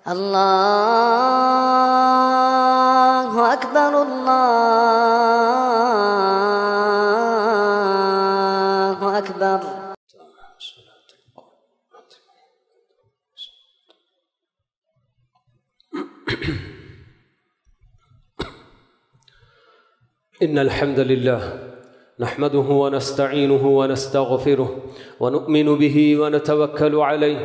الله أكبر الله أكبر. إن الحمد لله نحمده ونستعينه ونستغفره ونؤمن به ونتوكل عليه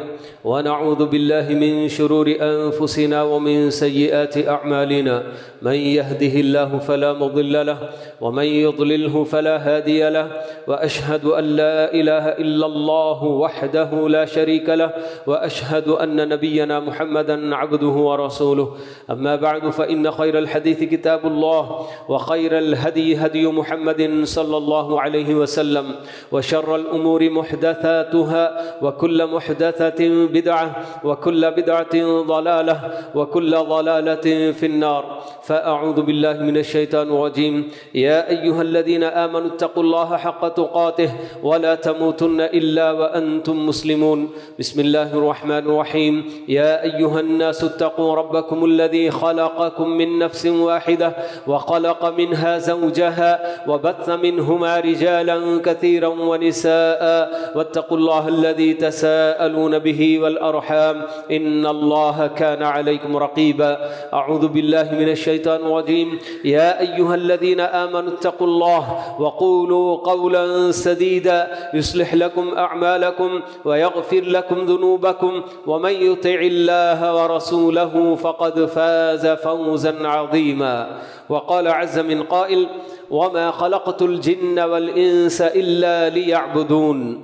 ونعوذ بالله من شرور أنفسنا ومن سيئات أعمالنا. من يهده الله فلا مضل له ومن يضلله فلا هادي له، وأشهد أن لا إله إلا الله وحده لا شريك له، وأشهد أن نبينا محمدا عبده ورسوله. أما بعد، فإن خير الحديث كتاب الله، وخير الهدي هدي محمد صلى الله عليه وسلم، وشر الأمور محدثاتها، وكل محدثة بدعة، وكل بدعة ضلالة، وكل ضلالة في النار. فأعوذ بالله من الشيطان الرجيم. يا أيها الذين آمنوا اتقوا الله حق تقاته ولا تموتن إلا وأنتم مسلمون. بسم الله الرحمن الرحيم. يا أيها الناس اتقوا ربكم الذي خلقكم من نفس واحدة وخلق منها زوجها وبث منهما رجالا كثيرا ونساء، واتقوا الله الذي تساءلون به والأرحام إن الله كان عليكم رقيبا. أعوذ بالله من الشيطان الرجيم. يا أيها الذين آمنوا اتقوا الله وقولوا قولا سديدا يصلح لكم أعمالكم ويغفر لكم ذنوبكم، ومن يطع الله ورسوله فقد فاز فوزا عظيما. وقال عز من قائل: وما خلقت الجن والإنس إلا ليعبدون.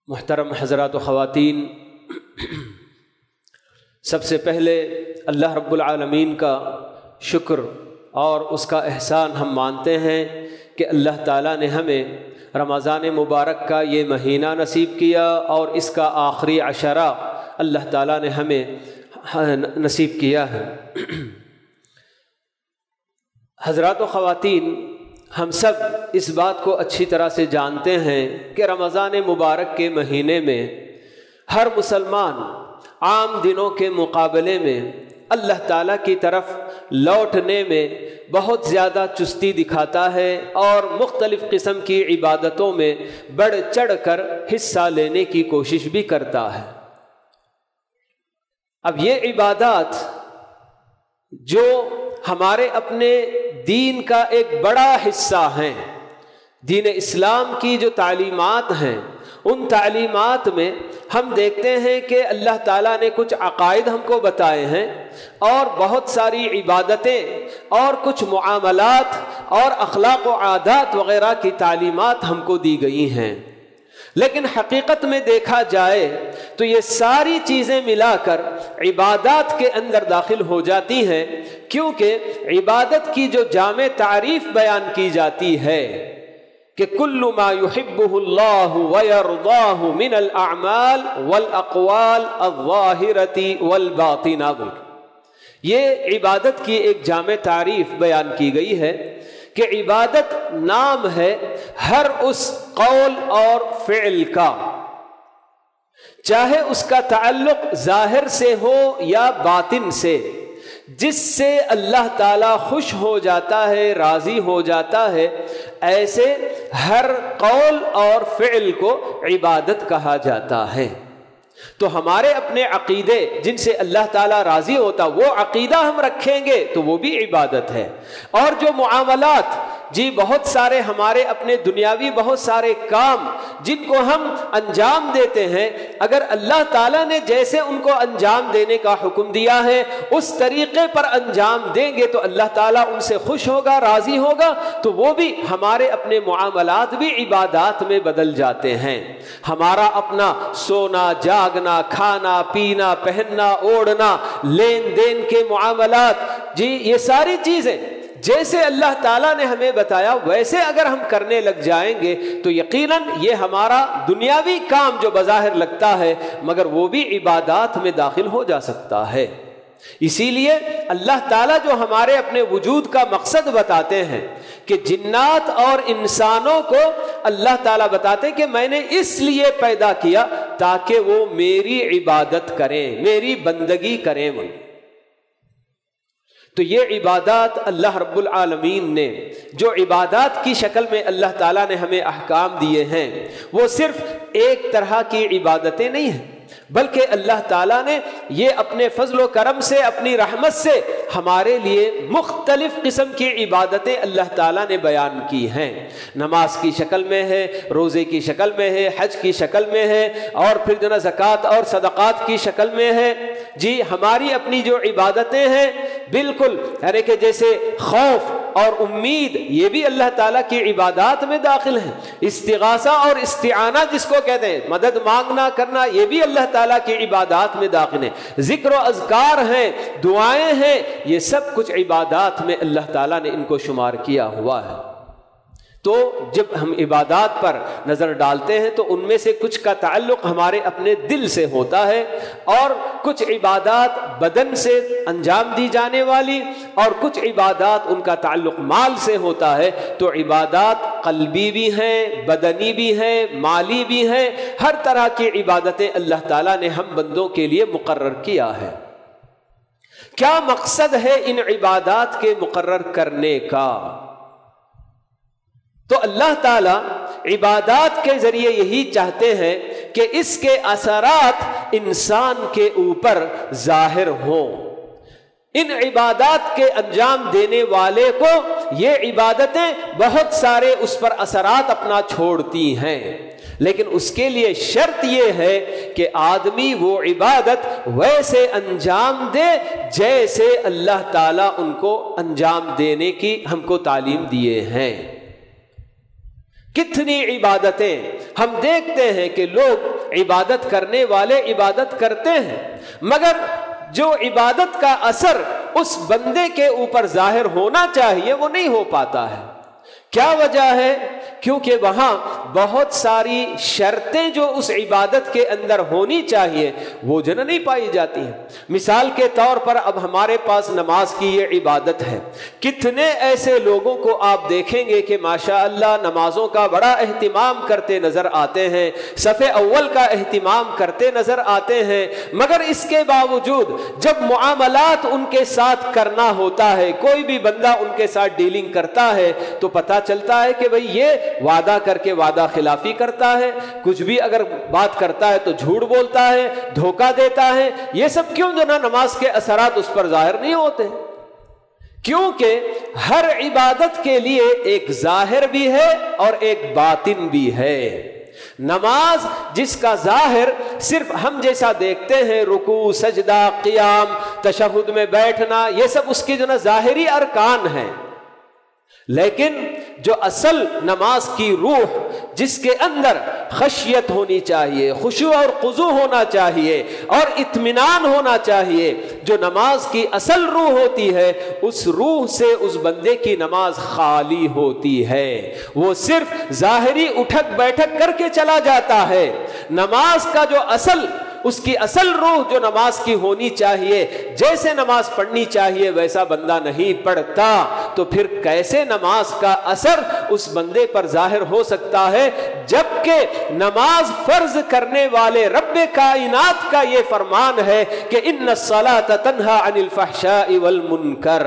محترم حضرات و خواتین، سب سے پہلے اللہ رب العالمین کا شکر اور اس کا احسان ہم مانتے ہیں کہ اللہ تعالیٰ نے ہمیں رمضان مبارک کا یہ مہینہ نصیب کیا، اور اس کا آخری عشرہ اللہ تعالیٰ نے ہمیں نصیب کیا ہے۔ حضرات و خواتین، ہم سب اس بات کو اچھی طرح سے جانتے ہیں کہ رمضان مبارک کے مہینے میں ہر مسلمان عام دنوں کے مقابلے میں اللہ تعالیٰ کی طرف لوٹنے میں بہت زیادہ چستی دکھاتا ہے، اور مختلف قسم کی عبادتوں میں بڑھ چڑھ کر حصہ لینے کی کوشش بھی کرتا ہے۔ اب یہ عبادات جو ہمارے اپنے دین کا ایک بڑا حصہ ہیں، دین اسلام کی جو تعلیمات ہیں، ان تعلیمات میں ہم دیکھتے ہیں کہ اللہ تعالیٰ نے کچھ عقائد ہم کو بتائے ہیں، اور بہت ساری عبادتیں اور کچھ معاملات اور اخلاق و عادات وغیرہ کی تعلیمات ہم کو دی گئی ہیں۔ لیکن حقیقت میں دیکھا جائے تو یہ ساری چیزیں ملا کر عبادات کے اندر داخل ہو جاتی ہیں، کیونکہ عبادت کی جو جامع تعریف بیان کی جاتی ہے کہ کل ما یحبہ اللہ ویرضاہ من الاعمال والاقوال الظاہرۃ والباطنہ، یہ عبادت کی ایک جامع تعریف بیان کی گئی ہے کہ عبادت نام ہے ہر اس قول اور فعل کا، چاہے اس کا تعلق ظاہر سے ہو یا باطن سے، جس سے اللہ تعالیٰ خوش ہو جاتا ہے، راضی ہو جاتا ہے، ایسے ہر قول اور فعل کو عبادت کہا جاتا ہے۔ تو ہمارے اپنے عقیدے جن سے اللہ تعالیٰ راضی ہوتا، وہ عقیدہ ہم رکھیں گے تو وہ بھی عبادت ہے۔ اور جو معاملات، جی بہت سارے ہمارے اپنے دنیاوی بہت سارے کام جن کو ہم انجام دیتے ہیں، اگر اللہ تعالیٰ نے جیسے ان کو انجام دینے کا حکم دیا ہے اس طریقے پر انجام دیں گے تو اللہ تعالیٰ ان سے خوش ہوگا، راضی ہوگا، تو وہ بھی ہمارے اپنے معاملات بھی عبادات میں بدل جاتے ہیں۔ ہمارا اپنا سونا، جاگنا، کھانا، پینا، پہننا، اوڑھنا، لین دین کے معاملات، جی یہ ساری چیزیں جیسے اللہ تعالیٰ نے ہمیں بتایا ویسے اگر ہم کرنے لگ جائیں گے تو یقیناً یہ ہمارا دنیاوی کام جو بظاہر لگتا ہے مگر وہ بھی عبادات میں داخل ہو جا سکتا ہے۔ اسی لیے اللہ تعالیٰ جو ہمارے اپنے وجود کا مقصد بتاتے ہیں کہ جنات اور انسانوں کو اللہ تعالیٰ بتاتے ہیں کہ میں نے اس لیے پیدا کیا تاکہ وہ میری عبادت کریں، میری بندگی کریں۔ تو یہ عبادات اللہ رب العالمین نے جو عبادات کی شکل میں اللہ تعالیٰ نے ہمیں احکام دیے ہیں، وہ صرف ایک طرح کی عبادتیں نہیں ہیں، بلکہ اللہ تعالیٰ نے یہ اپنے فضل و کرم سے، اپنی رحمت سے ہمارے لیے مختلف قسم کی عبادتیں اللہ تعالیٰ نے بیان کی ہیں۔ نماز کی شکل میں ہے، روزے کی شکل میں ہے، حج کی شکل میں ہے، اور پھر جو نا زکوٰۃ اور صدقات کی شکل میں ہے۔ جی ہماری اپنی جو عبادتیں ہیں بالکل یعنی کہ جیسے خوف اور امید، یہ بھی اللہ تعالیٰ کی عبادات میں داخل ہیں۔ استغاثہ اور استعانہ جس کو کہتے ہیں، مدد مانگنا کرنا، یہ بھی اللہ تعالیٰ کی عبادات میں داخل ہیں۔ ذکر و اذکار ہیں، دعائیں ہیں، یہ سب کچھ عبادات میں اللہ تعالیٰ نے ان کو شمار کیا ہوا ہے۔ تو جب ہم عبادات پر نظر ڈالتے ہیں تو ان میں سے کچھ کا تعلق ہمارے اپنے دل سے ہوتا ہے، اور کچھ عبادات بدن سے انجام دی جانے والی، اور کچھ عبادات ان کا تعلق مال سے ہوتا ہے۔ تو عبادات قلبی بھی ہیں، بدنی بھی ہیں، مالی بھی ہیں، ہر طرح کی عبادتیں اللہ تعالیٰ نے ہم بندوں کے لیے مقرر کیا ہے۔ کیا مقصد ہے ان عبادات کے مقرر کرنے کا؟ تو اللہ تعالیٰ عبادات کے ذریعے یہی چاہتے ہیں کہ اس کے اثرات انسان کے اوپر ظاہر ہوں۔ ان عبادات کے انجام دینے والے کو یہ عبادتیں بہت سارے اس پر اثرات اپنا چھوڑتی ہیں، لیکن اس کے لیے شرط یہ ہے کہ آدمی وہ عبادت ویسے انجام دے جیسے اللہ تعالیٰ ان کو انجام دینے کی ہم کو تعلیم دیے ہیں۔ کتنی عبادتیں ہم دیکھتے ہیں کہ لوگ عبادت کرنے والے عبادت کرتے ہیں، مگر جو عبادت کا اثر اس بندے کے اوپر ظاہر ہونا چاہیے وہ نہیں ہو پاتا ہے۔ کیا وجہ ہے؟ کیونکہ وہاں بہت ساری شرطیں جو اس عبادت کے اندر ہونی چاہیے وہ جو نہیں پائی جاتی ہیں۔ مثال کے طور پر اب ہمارے پاس نماز کی یہ عبادت ہے، کتنے ایسے لوگوں کو آپ دیکھیں گے کہ ماشاءاللہ نمازوں کا بڑا اہتمام کرتے نظر آتے ہیں، صف اول کا اہتمام کرتے نظر آتے ہیں، مگر اس کے باوجود جب معاملات ان کے ساتھ کرنا ہوتا ہے، کوئی بھی بندہ ان کے ساتھ ڈیلنگ کرتا ہے تو پتہ چلتا ہے کہ بھئی یہ وعدہ کر کے وعدہ خلافی کرتا ہے، کچھ بھی اگر بات کرتا ہے تو جھوٹ بولتا ہے، دھوکہ دیتا ہے۔ یہ سب کیوں جو نا نماز کے اثرات اس پر ظاہر نہیں ہوتے؟ کیونکہ ہر عبادت کے لیے ایک ظاہر بھی ہے اور ایک باطن بھی ہے۔ نماز جس کا ظاہر صرف ہم جیسا دیکھتے ہیں، رکوع، سجدہ، قیام، تشہد میں بیٹھنا، یہ سب اس کی جو نا ظاہری ارکان ہیں، لیکن جو اصل نماز کی روح جس کے اندر خشیت ہونی چاہیے، خشوع اور خضوع ہونا چاہیے اور اطمینان ہونا چاہیے، جو نماز کی اصل روح ہوتی ہے، اس روح سے اس بندے کی نماز خالی ہوتی ہے، وہ صرف ظاہری اٹھک بیٹھک کر کے چلا جاتا ہے۔ نماز کا جو اس کی اصل روح جو نماز کی ہونی چاہیے، جیسے نماز پڑھنی چاہیے ویسا بندہ نہیں پڑھتا، تو پھر کیسے نماز کا اثر اس بندے پر ظاہر ہو سکتا ہے؟ جبکہ نماز فرض کرنے والے رب کائنات کا یہ فرمان ہے کہ ان الصلاۃ تنہی عن الفحشاء والمنکر،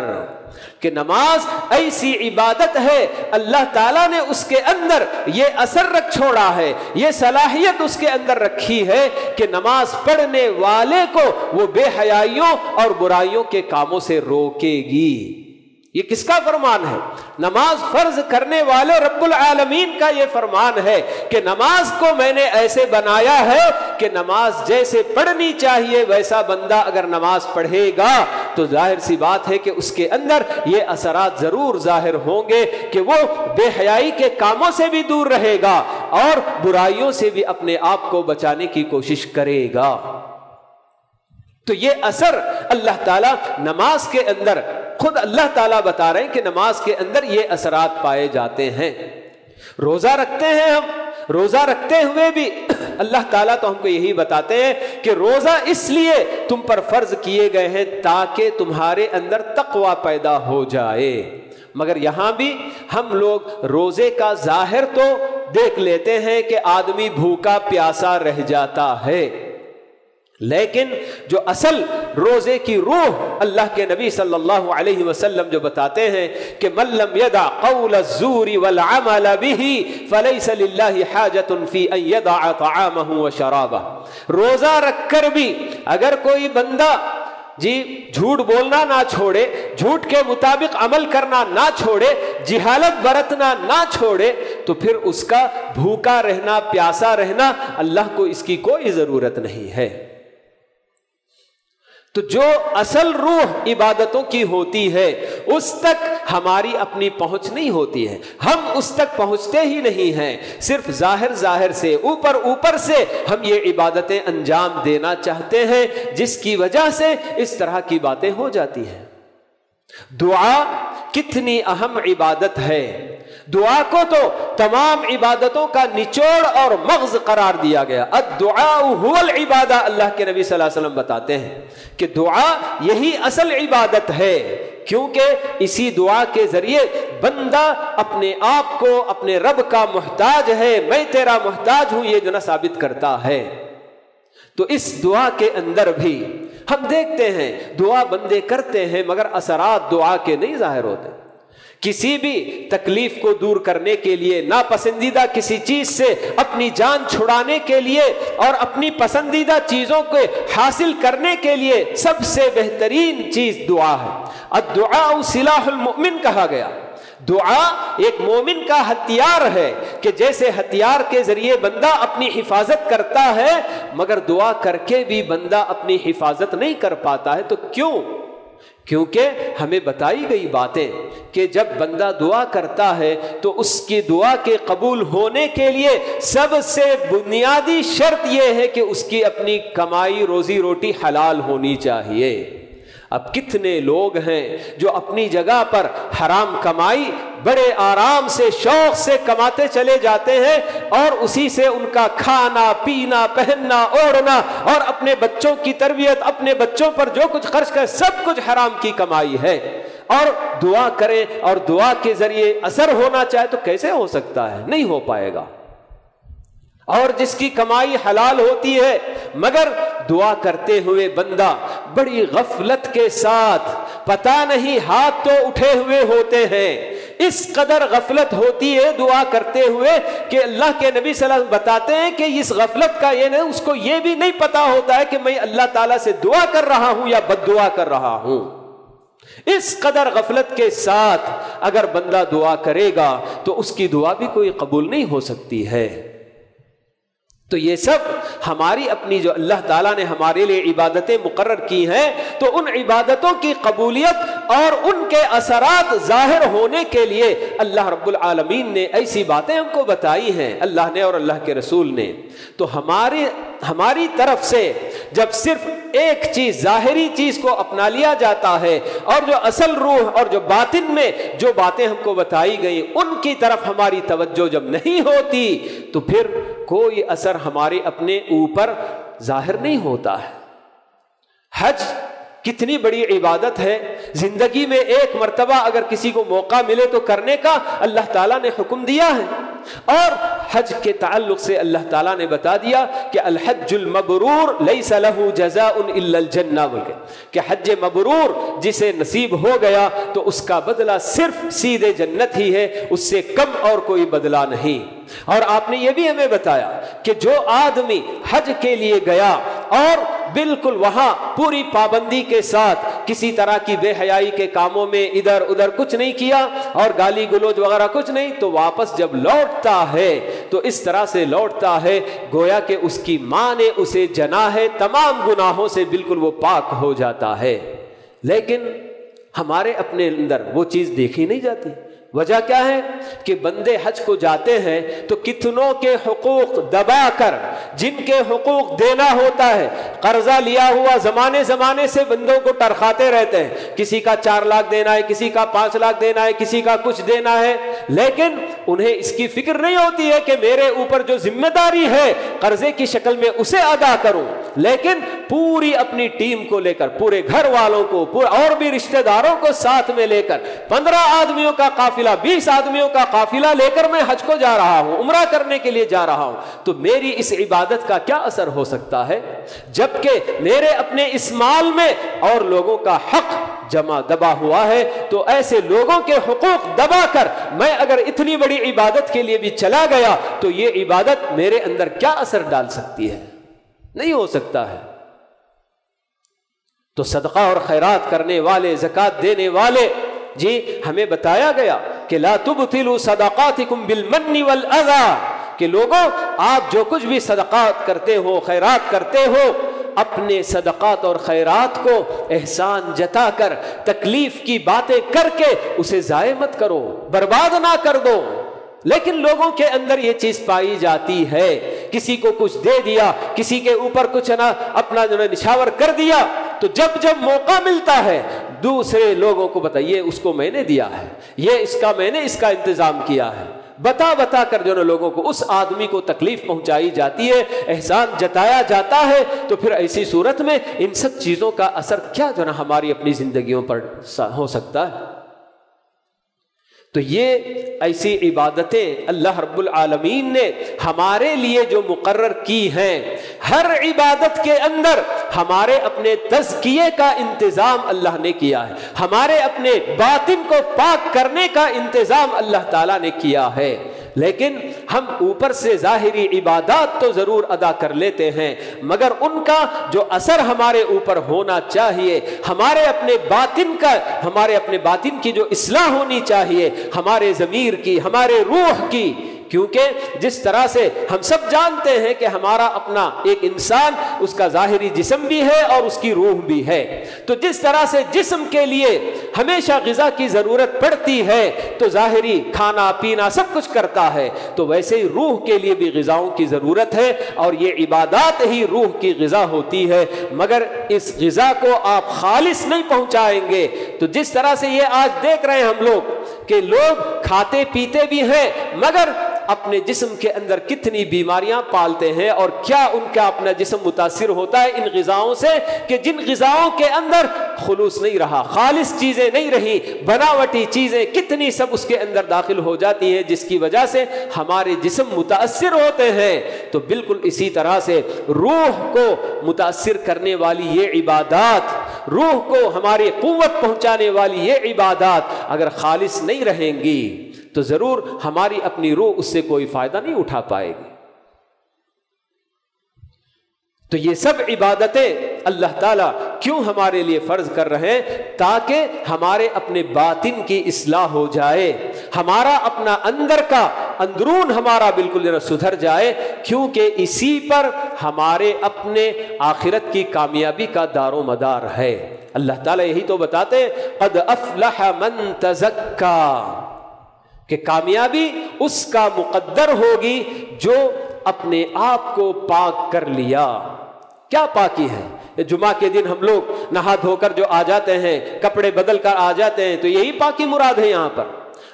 کہ نماز ایسی عبادت ہے اللہ تعالیٰ نے اس کے اندر یہ اثر رکھ چھوڑا ہے، یہ صلاحیت اس کے اندر رکھی ہے کہ نماز پڑھنے والے کو وہ بے حیائیوں اور برائیوں کے کاموں سے روکے گی۔ یہ کس کا فرمان ہے؟ نماز فرض کرنے والے رب العالمین کا یہ فرمان ہے کہ نماز کو میں نے ایسے بنایا ہے کہ نماز جیسے پڑھنی چاہیے ویسا بندہ اگر نماز پڑھے گا تو ظاہر سی بات ہے کہ اس کے اندر یہ اثرات ضرور ظاہر ہوں گے کہ وہ بے حیائی کے کاموں سے بھی دور رہے گا اور برائیوں سے بھی اپنے آپ کو بچانے کی کوشش کرے گا۔ تو یہ اثر اللہ تعالیٰ نماز کے اندر، خود اللہ تعالیٰ بتا رہے ہیں کہ نماز کے اندر یہ اثرات پائے جاتے ہیں۔ روزہ رکھتے ہیں ہم، روزہ رکھتے ہوئے بھی اللہ تعالیٰ تو ہم کو یہی بتاتے ہیں کہ روزہ اس لیے تم پر فرض کیے گئے ہیں تاکہ تمہارے اندر تقوی پیدا ہو جائے. مگر یہاں بھی ہم لوگ روزے کا ظاہر تو دیکھ لیتے ہیں کہ آدمی بھوکا پیاسا رہ جاتا ہے، لیکن جو اصل روزے کی روح اللہ کے نبی صلی اللہ علیہ وسلم جو بتاتے ہیں کہ من لم یدع قول الزور والعمل به فلیس للہ حاجۃ فی ان یدع طعامہ وشرابہ. روزہ رکھ کر بھی اگر کوئی بندہ جھوٹ بولنا نہ چھوڑے، جھوٹ کے مطابق عمل کرنا نہ چھوڑے، جہالت برتنا نہ چھوڑے، تو پھر اس کا بھوکا رہنا پیاسا رہنا اللہ کو اس کی کوئی ضرورت نہیں ہے. تو جو اصل روح عبادتوں کی ہوتی ہے اس تک ہماری اپنی پہنچ نہیں ہوتی ہے، ہم اس تک پہنچتے ہی نہیں ہیں. صرف ظاہر سے اوپر سے ہم یہ عبادتیں انجام دینا چاہتے ہیں، جس کی وجہ سے اس طرح کی باتیں ہو جاتی ہیں. دعا کتنی اہم عبادت ہے. دعا کو تو تمام عبادتوں کا نچوڑ اور مغز قرار دیا گیا. الدعاء هو العبادہ. اللہ کے نبی صلی اللہ علیہ وسلم بتاتے ہیں کہ دعا یہی اصل عبادت ہے، کیونکہ اسی دعا کے ذریعے بندہ اپنے آپ کو اپنے رب کا محتاج ہے، میں تیرا محتاج ہوں، یہ جو نہ ثابت کرتا ہے. تو اس دعا کے اندر بھی ہم دیکھتے ہیں دعا بندے کرتے ہیں مگر اثرات دعا کے نہیں ظاہر ہوتے. کسی بھی تکلیف کو دور کرنے کے لیے، ناپسندیدہ کسی چیز سے اپنی جان چھڑانے کے لیے اور اپنی پسندیدہ چیزوں کو حاصل کرنے کے لیے سب سے بہترین چیز دعا ہے. الدعاء سلاح المؤمن کہا گیا. دعا ایک مومن کا ہتھیار ہے کہ جیسے ہتھیار کے ذریعے بندہ اپنی حفاظت کرتا ہے مگر دعا کر کے بھی بندہ اپنی حفاظت نہیں کر پاتا ہے. تو کیوں؟ کیونکہ ہمیں بتائی گئی باتیں کہ جب بندہ دعا کرتا ہے تو اس کی دعا کے قبول ہونے کے لیے سب سے بنیادی شرط یہ ہے کہ اس کی اپنی کمائی روزی روٹی حلال ہونی چاہیے. اب کتنے لوگ ہیں جو اپنی جگہ پر حرام کمائی بڑے آرام سے شوق سے کماتے چلے جاتے ہیں اور اسی سے ان کا کھانا پینا پہننا اوڑھنا اور اپنے بچوں کی تربیت، اپنے بچوں پر جو کچھ خرچ کرے سب کچھ حرام کی کمائی ہے. اور دعا کریں اور دعا کے ذریعے اثر ہونا چاہے تو کیسے ہو سکتا ہے؟ نہیں ہو پائے گا. اور جس کی کمائی حلال ہوتی ہے مگر دعا کرتے ہوئے بندہ بڑی غفلت کے ساتھ، پتہ نہیں ہاتھ تو اٹھے ہوئے ہوتے ہیں، اس قدر غفلت ہوتی ہے دعا کرتے ہوئے کہ اللہ کے نبی صلی اللہ علیہ وسلم بتاتے ہیں کہ اس غفلت کا یہ نہیں، اس کو یہ بھی نہیں پتا ہوتا ہے کہ میں اللہ تعالیٰ سے دعا کر رہا ہوں یا بد دعا کر رہا ہوں. اس قدر غفلت کے ساتھ اگر بندہ دعا کرے گا تو اس کی دعا بھی کوئی قبول نہیں ہو سکتی ہے. تو یہ سب ہماری اپنی جو اللہ تعالیٰ نے ہمارے لیے عبادتیں مقرر کی ہیں تو ان عبادتوں کی قبولیت اور ان کے اثرات ظاہر ہونے کے لیے اللہ رب العالمین نے ایسی باتیں ہم کو بتائی ہیں، اللہ نے اور اللہ کے رسول نے. تو ہماری طرف سے جب صرف ایک چیز ظاہری چیز کو اپنا لیا جاتا ہے اور جو اصل روح اور جو باطن میں جو باتیں ہم کو بتائی گئی ان کی طرف ہماری توجہ جب نہیں ہوتی تو پھر کوئی اثر ہمارے اپنے اوپر ظاہر نہیں ہوتا ہے. حج کتنی بڑی عبادت ہے، زندگی میں ایک مرتبہ اگر کسی کو موقع ملے تو کرنے کا اللہ تعالیٰ نے حکم دیا ہے. اور حج کے تعلق سے اللہ تعالیٰ نے بتا دیا کہ الحج المبرور لیس له جزاء الا الجنہ، بول کے کہ حج مبرور جسے نصیب ہو گیا تو اس کا بدلہ صرف سیدھے جنت ہی ہے، اس سے کم اور کوئی بدلہ نہیں. اور آپ نے یہ بھی ہمیں بتایا کہ جو آدمی حج کے لیے گیا اور بالکل وہاں پوری پابندی کے ساتھ کسی طرح کی بے حیائی کے کاموں میں ادھر ادھر کچھ نہیں کیا اور گالی گلوچ وغیرہ کچھ نہیں، تو واپس جب لوٹتا ہے تو اس طرح سے لوٹتا ہے گویا کہ اس کی ماں نے اسے جنا ہے، تمام گناہوں سے بالکل وہ پاک ہو جاتا ہے. لیکن ہمارے اپنے اندر وہ چیز دیکھی نہیں جاتی. وجہ کیا ہے کہ بندے حج کو جاتے ہیں تو کتنوں کے حقوق دبا کر، جن کے حقوق دینا ہوتا ہے، قرضہ لیا ہوا زمانے سے بندوں کو ٹرخاتے رہتے ہیں، کسی کا 4 لاکھ دینا ہے، کسی کا 5 لاکھ دینا ہے، کسی کا کچھ دینا ہے، لیکن انہیں اس کی فکر نہیں ہوتی ہے کہ میرے اوپر جو ذمہ داری ہے قرضے کی شکل میں اسے ادا کروں، لیکن پوری اپنی ٹیم کو لے کر، پورے گھر والوں کو اور بھی رشتہ داروں کو ساتھ میں لے کر 15 آدمیوں کا قافلہ، 20 آدمیوں کا قافلہ لے کر میں حج کو جا رہا ہوں، عمرہ کرنے کے لیے جا رہا ہوں، تو میری اس عبادت کا کیا اثر ہو سکتا ہے جبکہ میرے اپنے اس مال میں اور لوگوں کا حق جمع دبا ہوا ہے؟ تو ایسے لوگوں کے حقوق دبا کر میں اگر اتنی بڑی عبادت کے لیے بھی چلا گیا تو یہ عبادت میرے اندر کیا اثر ڈال سکتی ہے؟ نہیں ہو سکتا ہے۔ تو صدقہ اور خیرات کرنے والے، زکوٰۃ دینے والے، جی ہمیں بتایا گیا کہ لا تبطلوا صدقاتکم بالمن والاذى، کہ لوگوں آپ جو کچھ بھی صدقات کرتے ہو، خیرات کرتے ہو، اپنے صدقات اور خیرات کو احسان جتا کر، تکلیف کی باتیں کر کے اسے ضائع مت کرو، برباد نہ کر دو۔ لیکن لوگوں کے اندر یہ چیز پائی جاتی ہے، کسی کو کچھ دے دیا، کسی کے اوپر کچھ نہ اپنا نشاور کر دیا، تو جب موقع ملتا ہے دوسرے لوگوں کو بتائیے اس کو میں نے دیا ہے، یہ اس کا میں نے اس کا انتظام کیا ہے، بتا کر جو لوگوں کو اس آدمی کو تکلیف پہنچائی جاتی ہے، احسان جتایا جاتا ہے، تو پھر ایسی صورت میں ان سب چیزوں کا اثر کیا جو ہماری اپنی زندگیوں پر ہو سکتا ہے؟ تو یہ ایسی عبادتیں اللہ رب العالمین نے ہمارے لیے جو مقرر کی ہیں، ہر عبادت کے اندر ہمارے اپنے تزکیے کا انتظام اللہ نے کیا ہے، ہمارے اپنے باطن کو پاک کرنے کا انتظام اللہ تعالیٰ نے کیا ہے، لیکن ہم اوپر سے ظاہری عبادات تو ضرور ادا کر لیتے ہیں، مگر ان کا جو اثر ہمارے اوپر ہونا چاہیے، ہمارے اپنے باطن کی جو اصلاح ہونی چاہیے، ہمارے ضمیر کی، ہمارے روح کی، کیونکہ جس طرح سے ہم سب جانتے ہیں کہ ہمارا اپنا ایک انسان، اس کا ظاہری جسم بھی ہے اور اس کی روح بھی ہے، تو جس طرح سے جسم کے لیے ہمیشہ غذا کی ضرورت پڑتی ہے تو ظاہری کھانا پینا سب کچھ کرتا ہے، تو ویسے ہی روح کے لیے بھی غذاؤں کی ضرورت ہے، اور یہ عبادات ہی روح کی غذا ہوتی ہے، مگر اس غذا کو آپ خالص نہیں پہنچائیں گے تو جس طرح سے یہ آج دیکھ رہے ہیں ہم لوگ کہ لوگ کھاتے پیتے بھی ہیں مگر اپنے جسم کے اندر کتنی بیماریاں پالتے ہیں، اور کیا ان کا اپنا جسم متاثر ہوتا ہے ان غذاؤں سے، کہ جن غذاؤں کے اندر خلوص نہیں رہا، خالص چیزیں نہیں رہی، بناوٹی چیزیں کتنی سب اس کے اندر داخل ہو جاتی ہیں، جس کی وجہ سے ہمارے جسم متاثر ہوتے ہیں۔ تو بالکل اسی طرح سے روح کو متاثر کرنے والی یہ عبادات، روح کو ہماری قوت پہنچانے والی یہ عبادات اگر خالص نہیں رہیں گی تو ضرور ہماری اپنی روح اس سے کوئی فائدہ نہیں اٹھا پائے گی۔ تو یہ سب عبادتیں اللہ تعالیٰ کیوں ہمارے لیے فرض کر رہے ہیں؟ تاکہ ہمارے اپنے باطن کی اصلاح ہو جائے، ہمارا اپنا اندر کا اندرون ہمارا بالکل سدھر جائے، کیونکہ اسی پر ہمارے اپنے آخرت کی کامیابی کا دار و مدار ہے۔ اللہ تعالیٰ یہی تو بتاتے ہیں قد افلح من تزکا، کہ کامیابی اس کا مقدر ہوگی جو اپنے آپ کو پاک کر لیا۔ کیا پاکی ہے؟ جمعہ کے دن ہم لوگ نہا دھو کر جو آ جاتے ہیں، کپڑے بدل کر آ جاتے ہیں، تو یہی پاکی مراد ہے یہاں پر۔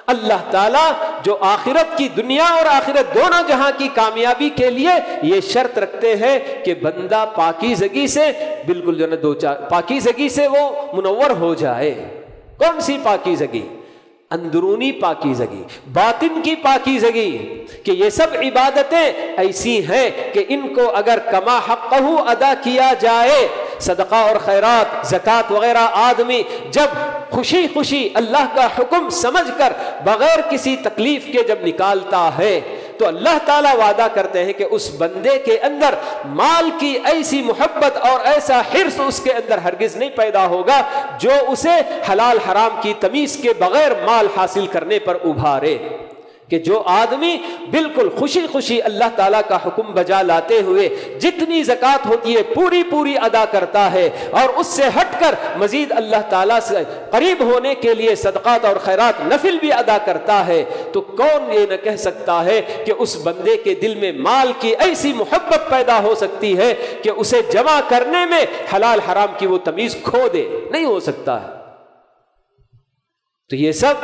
اللہ تعالیٰ جو آخرت کی، دنیا اور آخرت دونوں جہاں کی کامیابی کے لیے یہ شرط رکھتے ہیں کہ بندہ پاکیزگی سے بالکل جو ہے پاکیزگی سے وہ منور ہو جائے۔ کون سی پاکیزگی؟ اندرونی پاکیزگی، باطن کی پاکیزگی، کہ یہ سب عبادتیں ایسی ہیں کہ ان کو اگر کما حقہ ادا کیا جائے، صدقہ اور خیرات، زکوٰۃ وغیرہ، آدمی جب خوشی خوشی اللہ کا حکم سمجھ کر بغیر کسی تکلیف کے جب نکالتا ہے تو اللہ تعالیٰ وعدہ کرتے ہیں کہ اس بندے کے اندر مال کی ایسی محبت اور ایسا حرص اس کے اندر ہرگز نہیں پیدا ہوگا جو اسے حلال حرام کی تمیز کے بغیر مال حاصل کرنے پر ابھارے۔ کہ جو آدمی بالکل خوشی خوشی اللہ تعالیٰ کا حکم بجا لاتے ہوئے جتنی زکوٰۃ ہوتی ہے پوری پوری ادا کرتا ہے اور اس سے ہٹ کر مزید اللہ تعالیٰ سے قریب ہونے کے لیے صدقات اور خیرات نفل بھی ادا کرتا ہے، تو کون یہ نہ کہہ سکتا ہے کہ اس بندے کے دل میں مال کی ایسی محبت پیدا ہو سکتی ہے کہ اسے جمع کرنے میں حلال حرام کی وہ تمیز کھو دے؟ نہیں ہو سکتا ہے۔ تو یہ سب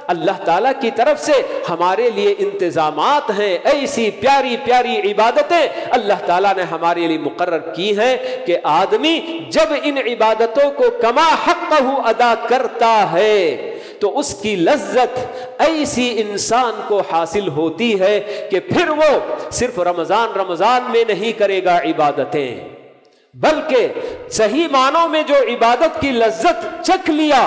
اللہ تعالیٰ کی طرف سے ہمارے لیے انتظامات ہیں، ایسی پیاری پیاری عبادتیں اللہ تعالیٰ نے ہمارے لیے مقرر کی ہیں کہ آدمی جب ان عبادتوں کو کما حقہ ادا کرتا ہے تو اس کی لذت ایسی انسان کو حاصل ہوتی ہے کہ پھر وہ صرف رمضان میں نہیں کرے گا عبادتیں، بلکہ صحیح معنوں میں جو عبادت کی لذت چکھ لیا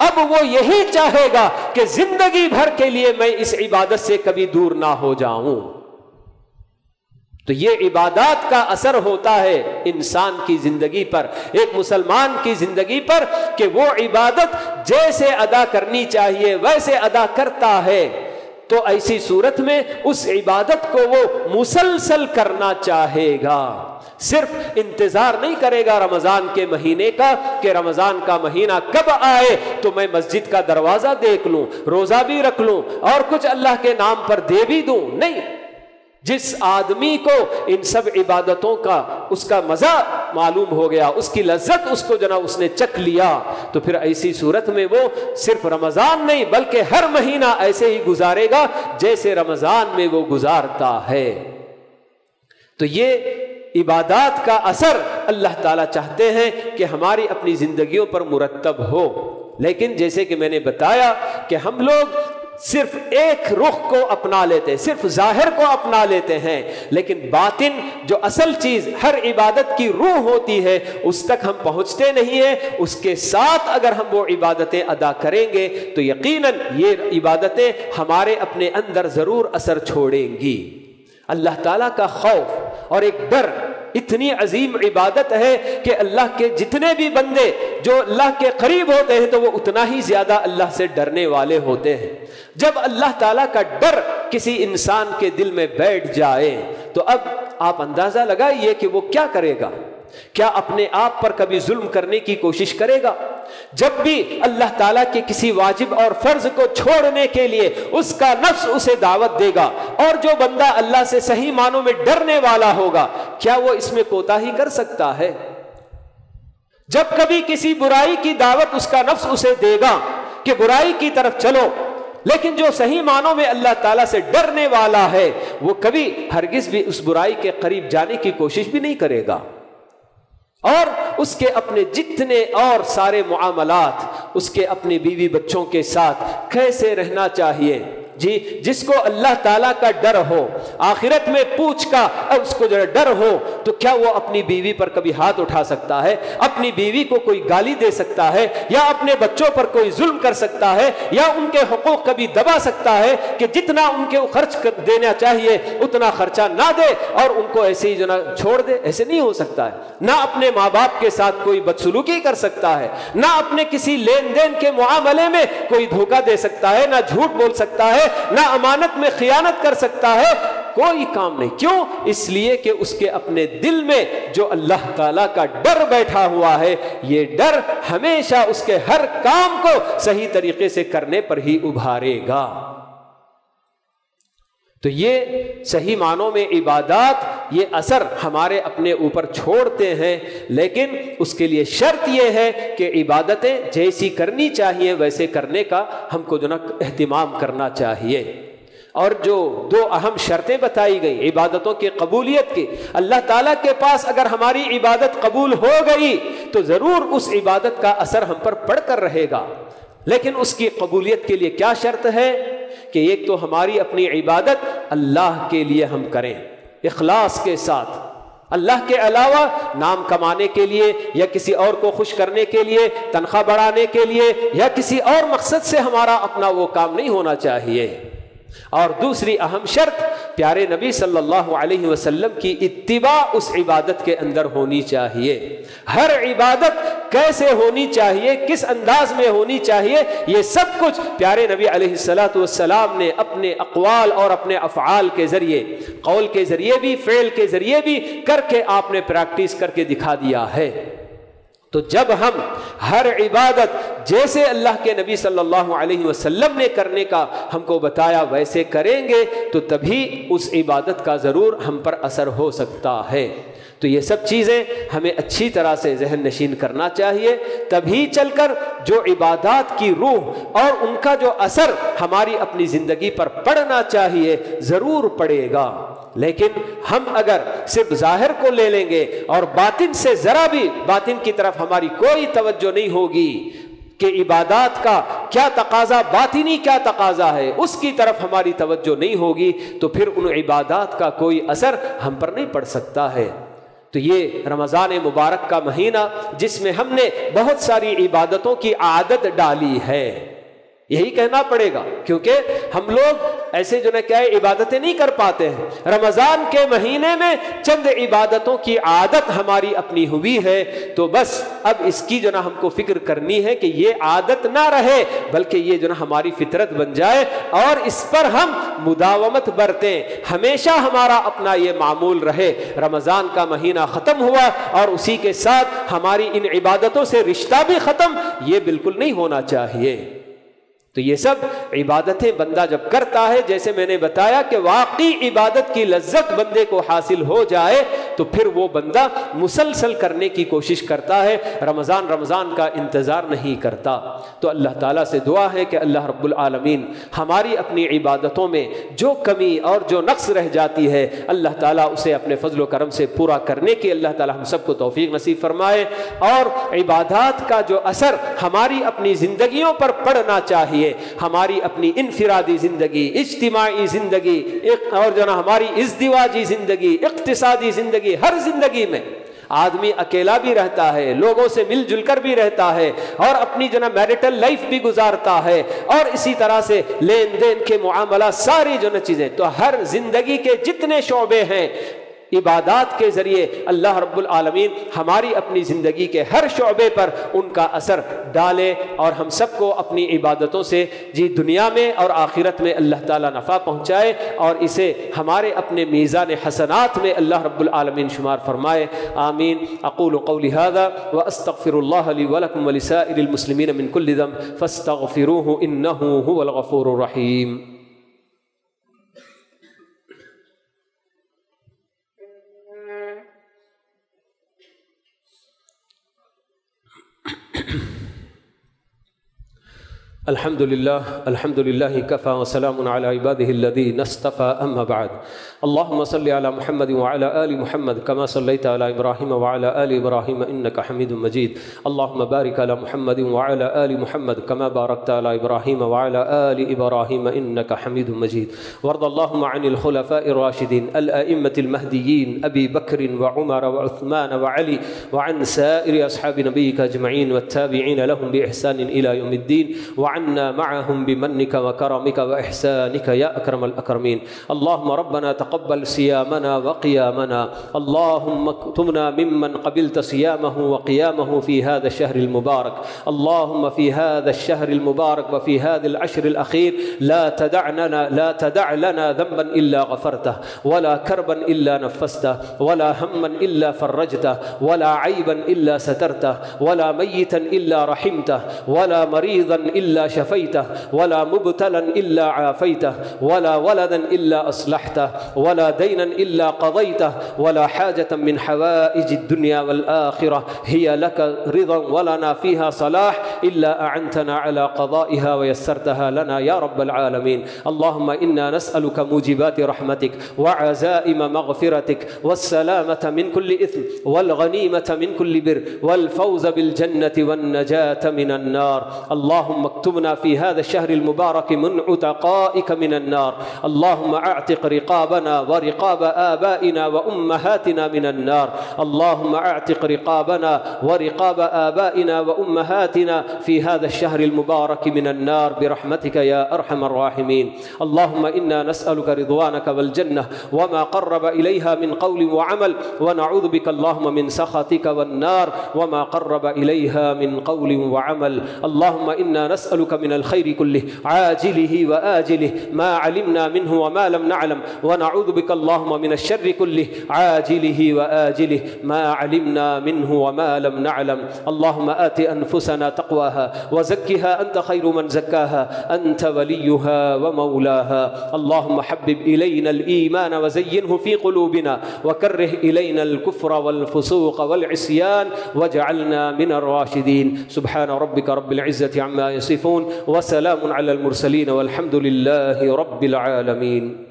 اب وہ یہی چاہے گا کہ زندگی بھر کے لیے میں اس عبادت سے کبھی دور نہ ہو جاؤں۔ تو یہ عبادات کا اثر ہوتا ہے انسان کی زندگی پر، ایک مسلمان کی زندگی پر، کہ وہ عبادت جیسے ادا کرنی چاہیے ویسے ادا کرتا ہے، تو ایسی صورت میں اس عبادت کو وہ مسلسل کرنا چاہے گا، صرف انتظار نہیں کرے گا رمضان کے مہینے کا کہ رمضان کا مہینہ کب آئے تو میں مسجد کا دروازہ دیکھ لوں، روزہ بھی رکھ لوں اور کچھ اللہ کے نام پر دے بھی دوں۔ نہیں، جس آدمی کو ان سب عبادتوں کا اس کا مزہ معلوم ہو گیا، اس کی لذت اس کو جناب اس نے چکھ لیا، تو پھر ایسی صورت میں وہ صرف رمضان نہیں بلکہ ہر مہینہ ایسے ہی گزارے گا جیسے رمضان میں وہ گزارتا ہے۔ تو یہ عبادات کا اثر اللہ تعالیٰ چاہتے ہیں کہ ہماری اپنی زندگیوں پر مرتب ہو، لیکن جیسے کہ میں نے بتایا کہ ہم لوگ صرف ایک رخ کو اپنا لیتے ہیں، صرف ظاہر کو اپنا لیتے ہیں، لیکن باطن جو اصل چیز ہر عبادت کی روح ہوتی ہے اس تک ہم پہنچتے نہیں ہیں۔ اس کے ساتھ اگر ہم وہ عبادتیں ادا کریں گے تو یقیناً یہ عبادتیں ہمارے اپنے اندر ضرور اثر چھوڑیں گی۔ اللہ تعالیٰ کا خوف اور ایک ڈر اتنی عظیم عبادت ہے کہ اللہ کے جتنے بھی بندے جو اللہ کے قریب ہوتے ہیں تو وہ اتنا ہی زیادہ اللہ سے ڈرنے والے ہوتے ہیں۔ جب اللہ تعالیٰ کا ڈر کسی انسان کے دل میں بیٹھ جائے تو اب آپ اندازہ لگائیے کہ وہ کیا کرے گا۔ کیا اپنے آپ پر کبھی ظلم کرنے کی کوشش کرے گا؟ جب بھی اللہ تعالیٰ کے کسی واجب اور فرض کو چھوڑنے کے لیے اس کا نفس اسے دعوت دے گا، اور جو بندہ اللہ سے صحیح معنوں میں ڈرنے والا ہوگا کیا وہ اس میں کوتاہی کر سکتا ہے؟ جب کبھی کسی برائی کی دعوت اس کا نفس اسے دے گا کہ برائی کی طرف چلو، لیکن جو صحیح معنوں میں اللہ تعالیٰ سے ڈرنے والا ہے وہ کبھی ہرگز بھی اس برائی کے قریب جانے کی کوشش بھی نہیں کرے گا، اور اس کے اپنے جتنے اور سارے معاملات، اس کے اپنے بیوی بچوں کے ساتھ کیسے رہنا چاہیے، جی جس کو اللہ تعالیٰ کا ڈر ہو، آخرت میں پوچھ کا اس کو جو ڈر ہو، تو کیا وہ اپنی بیوی پر کبھی ہاتھ اٹھا سکتا ہے؟ اپنی بیوی کو کوئی گالی دے سکتا ہے؟ یا اپنے بچوں پر کوئی ظلم کر سکتا ہے؟ یا ان کے حقوق کبھی دبا سکتا ہے کہ جتنا ان کے خرچ دینا چاہیے اتنا خرچہ نہ دے اور ان کو ایسے ہی جو نا چھوڑ دے؟ ایسے نہیں ہو سکتا ہے۔ نہ اپنے ماں باپ کے ساتھ کوئی بدسلوکی کر سکتا ہے، نہ اپنے کسی لین دین کے معاملے میں کوئی دھوکہ دے سکتا ہے، نہ جھوٹ بول سکتا ہے، نہ امانت میں خیانت کر سکتا ہے، کوئی کام نہیں۔ کیوں؟ اس لیے کہ اس کے اپنے دل میں جو اللہ تعالیٰ کا ڈر بیٹھا ہوا ہے، یہ ڈر ہمیشہ اس کے ہر کام کو صحیح طریقے سے کرنے پر ہی ابھارے گا۔ تو یہ صحیح معنوں میں عبادات یہ اثر ہمارے اپنے اوپر چھوڑتے ہیں، لیکن اس کے لیے شرط یہ ہے کہ عبادتیں جیسی کرنی چاہیے ویسے کرنے کا ہم کو جو نا اہتمام کرنا چاہیے۔ اور جو دو اہم شرطیں بتائی گئی عبادتوں کی قبولیت کی، اللہ تعالیٰ کے پاس اگر ہماری عبادت قبول ہو گئی تو ضرور اس عبادت کا اثر ہم پر پڑ کر رہے گا، لیکن اس کی قبولیت کے لیے کیا شرط ہے کہ ایک تو ہماری اپنی عبادت اللہ کے لیے ہم کریں اخلاص کے ساتھ، اللہ کے علاوہ نام کمانے کے لیے یا کسی اور کو خوش کرنے کے لیے، تنخواہ بڑھانے کے لیے یا کسی اور مقصد سے ہمارا اپنا وہ کام نہیں ہونا چاہیے۔ اور دوسری اہم شرط پیارے نبی صلی اللہ علیہ وسلم کی اتباع اس عبادت کے اندر ہونی چاہیے. ہر عبادت کیسے ہونی چاہیے, کس انداز میں ہونی چاہیے, یہ سب کچھ پیارے نبی علیہ السلام نے اپنے اقوال اور اپنے افعال کے ذریعے, قول کے ذریعے بھی, فعل کے ذریعے بھی کر کے آپ نے پریکٹس کر کے دکھا دیا ہے. تو جب ہم ہر عبادت جیسے اللہ کے نبی صلی اللہ علیہ وسلم نے کرنے کا ہم کو بتایا ویسے کریں گے تو تبھی اس عبادت کا ضرور ہم پر اثر ہو سکتا ہے. تو یہ سب چیزیں ہمیں اچھی طرح سے ذہن نشین کرنا چاہیے, تبھی چل کر جو عبادات کی روح اور ان کا جو اثر ہماری اپنی زندگی پر پڑنا چاہیے ضرور پڑے گا. لیکن ہم اگر صرف ظاہر کو لے لیں گے اور باطن سے ذرا بھی باطن کی طرف ہماری کوئی توجہ نہیں ہوگی کہ عبادات کا کیا تقاضا, باطنی کیا تقاضا ہے, اس کی طرف ہماری توجہ نہیں ہوگی تو پھر ان عبادات کا کوئی اثر ہم پر نہیں پڑ سکتا ہے. تو یہ رمضان مبارک کا مہینہ جس میں ہم نے بہت ساری عبادتوں کی عادت ڈالی ہے, یہی کہنا پڑے گا, کیونکہ ہم لوگ ایسے جو کیا عبادتیں نہیں کر پاتے ہیں. رمضان کے مہینے میں چند عبادتوں کی عادت ہماری اپنی ہوئی ہے, تو بس اب اس کی جو ہم کو فکر کرنی ہے کہ یہ عادت نہ رہے بلکہ یہ جو ہماری فطرت بن جائے اور اس پر ہم مداومت برتیں, ہمیشہ ہمارا اپنا یہ معمول رہے. رمضان کا مہینہ ختم ہوا اور اسی کے ساتھ ہماری ان عبادتوں سے رشتہ بھی ختم, یہ بالکل نہیں ہونا چاہیے. تو یہ سب عبادتیں بندہ جب کرتا ہے, جیسے میں نے بتایا کہ واقعی عبادت کی لذت بندے کو حاصل ہو جائے تو پھر وہ بندہ مسلسل کرنے کی کوشش کرتا ہے, رمضان کا انتظار نہیں کرتا. تو اللہ تعالیٰ سے دعا ہے کہ اللہ رب العالمین ہماری اپنی عبادتوں میں جو کمی اور جو نقص رہ جاتی ہے اللہ تعالیٰ اسے اپنے فضل و کرم سے پورا کرنے کی اللہ تعالیٰ ہم سب کو توفیق نصیب فرمائے, اور عبادات کا جو اثر ہماری اپنی زندگیوں پر پڑنا چاہیے, ہماری اپنی انفرادی زندگی, اجتماعی زندگی اور جو ہماری ازدواجی زندگی, اقتصادی زندگی, ہر زندگی میں آدمی اکیلا بھی رہتا ہے, لوگوں سے مل جل کر بھی رہتا ہے اور اپنی میریٹل لائف بھی گزارتا ہے, اور اسی طرح سے لین دین کے معاملات, ساری چیزیں. تو ہر زندگی کے جتنے شعبے ہیں عبادات کے ذریعے اللہ رب العالمین ہماری اپنی زندگی کے ہر شعبے پر ان کا اثر ڈالے, اور ہم سب کو اپنی عبادتوں سے دنیا میں اور آخرت میں اللہ تعالیٰ نفع پہنچائے, اور اسے ہمارے اپنے میزان حسنات میں اللہ رب العالمین شمار فرمائے. آمین. اقول قولی هذا واستغفر اللہ لی ولکم ولسائر المسلمین من کل ذنب فاستغفروه انه هو الغفور الرحیم. الحمد لله كفى وسلام على عباده الذين اصطفى أما بعد. اللهم صل على محمد وعلى آل محمد كما صليت على إبراهيم وعلى آل إبراهيم إنك حميد مجيد. اللهم بارك على محمد وعلى آل محمد كما باركت على إبراهيم وعلى آل إبراهيم إنك حميد مجيد. وارض اللهم عن الخلفاء الراشدين الأئمة المهديين أبي بكر وعمر وعثمان وعلي وعن سائر أصحاب نبيك أجمعين والتابعين لهم بإحسان إلى يوم الدين, وعنا معهم بمنك وكرمك وإحسانك يا أكرم الأكرمين. اللهم ربنا تقبل صيامنا وقيامنا, اللهم اكتبنا ممن قبلت صيامه وقيامه في هذا الشهر المبارك. اللهم في هذا الشهر المبارك وفي هذا العشر الأخير لا تدع لنا ذنبا إلا غفرته, ولا كربا إلا نفسته, ولا هما إلا فرجته, ولا عيبا إلا سترته, ولا ميتا إلا رحمته, ولا مريضا إلا شفيته, ولا مبتلا إلا عافيته, ولا ولدا إلا أصلحته, ولا دينا إلا قضيته, ولا حاجة من حوائج الدنيا والآخرة هي لك رضا ولنا فيها صلاح إلا أعنتنا على قضائها ويسرتها لنا يا رب العالمين. اللهم إنا نسألك موجبات رحمتك وعزائم مغفرتك والسلامة من كل إثم والغنيمة من كل بر والفوز بالجنة والنجاة من النار. اللهم اكتبنا اكتبنا في هذا الشهر المبارك من عتقائك من النار. اللهم اعتق رقابنا ورقاب آبائنا وأمهاتنا من النار. اللهم اعتق رقابنا ورقاب آبائنا وأمهاتنا في هذا الشهر المبارك من النار برحمتك يا أرحم الراحمين. اللهم إنا نسألك رضوانك والجنة وما قرب إليها من قول وعمل، ونعوذ بك اللهم من سخطك والنار وما قرب إليها من قول وعمل. اللهم إنا نسألك من الخير كله عاجله وآجله ما علمنا منه وما لم نعلم، ونعوذ بك اللهم من الشر كله عاجله وآجله ما علمنا منه وما لم نعلم. اللهم آت أنفسنا تقواها وزكها أنت خير من زكاها، أنت وليها ومولاها. اللهم حبب إلينا الإيمان وزينه في قلوبنا، وكره إلينا الكفر والفسوق والعصيان، واجعلنا من الراشدين. سبحان ربك رب العزة عما يصفون، وسلام على المرسلين، والحمد لله رب العالمين.